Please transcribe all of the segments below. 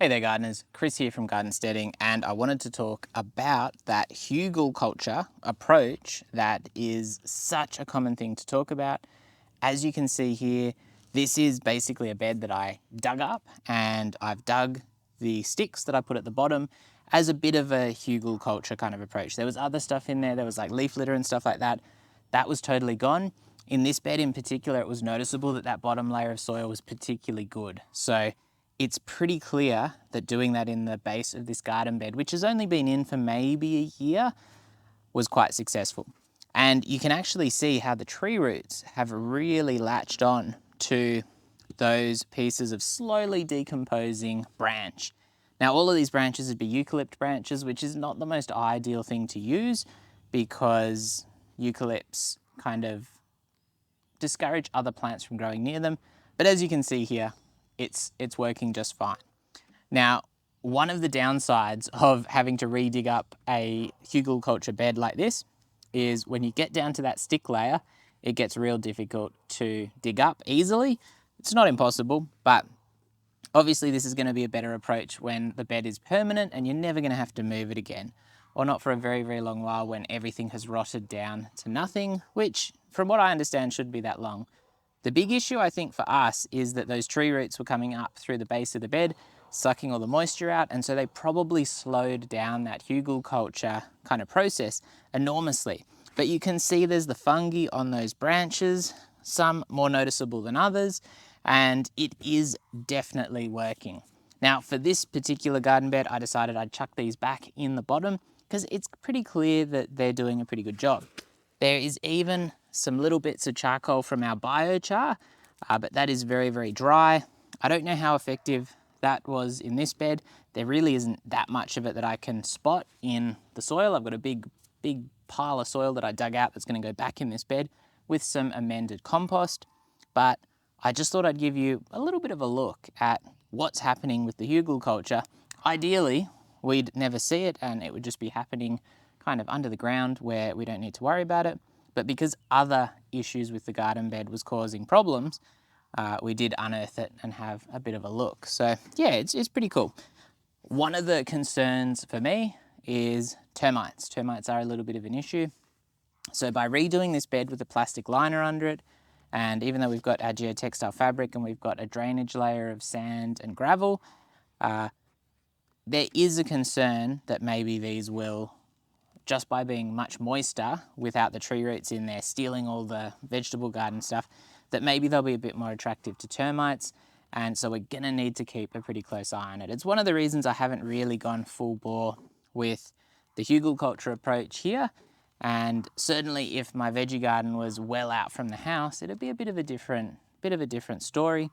Hey there gardeners, Chris here from Steading, and I wanted to talk about that Hugelkultur approach that is such a common thing to talk about. As you can see here, this is basically a bed that I dug up, and I've dug the sticks that I put at the bottom as a bit of a Hugelkultur kind of approach. There was other stuff in there was like leaf litter and stuff like that. That was totally gone. In this bed in particular, it was noticeable that that bottom layer of soil was particularly good. So it's pretty clear that doing that in the base of this garden bed, which has only been in for maybe a year, was quite successful. And you can actually see how the tree roots have really latched on to those pieces of slowly decomposing branch. Now, all of these branches would be eucalypt branches, which is not the most ideal thing to use because eucalypts kind of discourage other plants from growing near them. But as you can see here, it's working just fine. Now, one of the downsides of having to re-dig up a Hugelkultur bed like this is when you get down to that stick layer, it gets real difficult to dig up easily. It's not impossible, but obviously this is going to be a better approach when the bed is permanent and you're never going to have to move it again, or not for a very, very long while when everything has rotted down to nothing, which from what I understand should be that long. The big issue I think for us is that those tree roots were coming up through the base of the bed, sucking all the moisture out, and so they probably slowed down that Hugelkultur kind of process enormously. But you can see there's the fungi on those branches, some more noticeable than others, and it is definitely working. Now for this particular garden bed, I decided I'd chuck these back in the bottom because it's pretty clear that they're doing a pretty good job. There is even some little bits of charcoal from our biochar, but that is very, very dry. I don't know how effective that was in this bed. There really isn't that much of it that I can spot in the soil. I've got a big pile of soil that I dug out that's going to go back in this bed with some amended compost. But I just thought I'd give you a little bit of a look at what's happening with the Hugelkultur. Ideally, we'd never see it and it would just be happening kind of under the ground where we don't need to worry about it. But because other issues with the garden bed was causing problems, we did unearth it and have a bit of a look. So yeah, it's pretty cool. One of the concerns for me is termites. Termites are a little bit of an issue. So by redoing this bed with a plastic liner under it, and even though we've got our geotextile fabric and we've got a drainage layer of sand and gravel, there is a concern that maybe these will, just by being much moister without the tree roots in there stealing all the vegetable garden stuff, that maybe they'll be a bit more attractive to termites. And so we're gonna need to keep a pretty close eye on it. It's one of the reasons I haven't really gone full bore with the Hugelkultur approach here. And certainly if my veggie garden was well out from the house, it'd be a bit of a different story.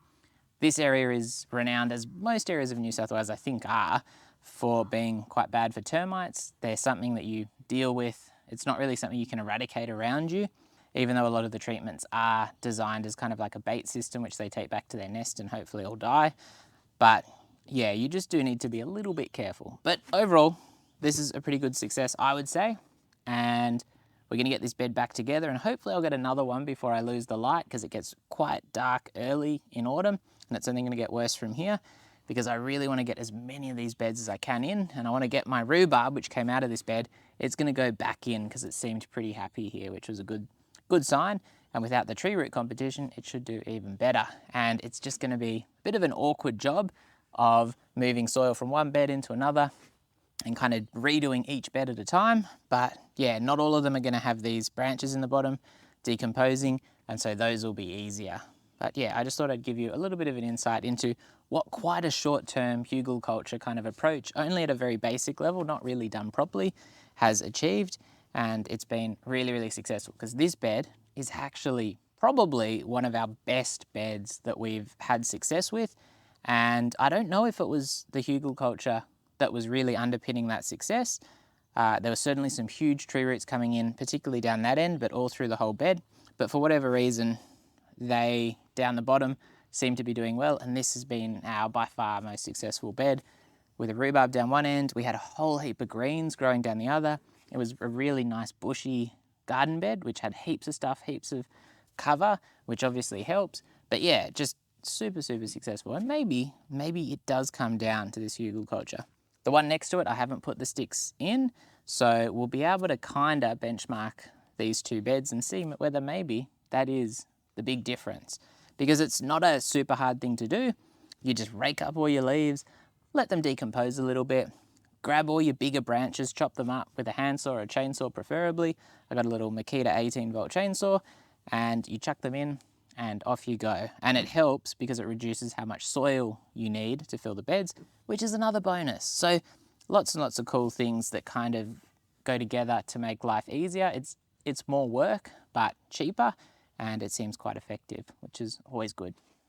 This area is renowned, as most areas of New South Wales I think are, for being quite bad for termites. They're something that you deal with. It's not really something you can eradicate around you, even though a lot of the treatments are designed as kind of like a bait system, which they take back to their nest and hopefully all die. But yeah, you just do need to be a little bit careful. But overall, this is a pretty good success, I would say. And we're gonna get this bed back together and hopefully I'll get another one before I lose the light because it gets quite dark early in autumn and it's only gonna get worse from here, because I really want to get as many of these beds as I can in, and I want to get my rhubarb, which came out of this bed, it's going to go back in because it seemed pretty happy here, which was a good sign. And without the tree root competition, it should do even better. And it's just going to be a bit of an awkward job of moving soil from one bed into another and kind of redoing each bed at a time. But yeah, not all of them are going to have these branches in the bottom decomposing, and so those will be easier. But yeah, I just thought I'd give you a little bit of an insight into what quite a short-term Hugelkultur kind of approach, only at a very basic level, not really done properly, has achieved. And it's been really, really successful because this bed is actually probably one of our best beds that we've had success with. And I don't know if it was the Hugelkultur that was really underpinning that success. There were certainly some huge tree roots coming in, particularly down that end, but all through the whole bed. But for whatever reason, they, down the bottom, seem to be doing well, and this has been our by far most successful bed. With a rhubarb down one end, we had a whole heap of greens growing down the other. It was a really nice bushy garden bed, which had heaps of stuff, heaps of cover, which obviously helps. But yeah, just super, super successful. And maybe it does come down to this Hugelkultur. The one next to it, I haven't put the sticks in, so we'll be able to kind of benchmark these two beds and see whether maybe that is the big difference. Because it's not a super hard thing to do. You just rake up all your leaves, let them decompose a little bit, grab all your bigger branches, chop them up with a handsaw or a chainsaw preferably. I got a little Makita 18-volt chainsaw, and you chuck them in and off you go. And it helps because it reduces how much soil you need to fill the beds, which is another bonus. So lots and lots of cool things that kind of go together to make life easier. It's more work, but cheaper, and it seems quite effective, which is always good.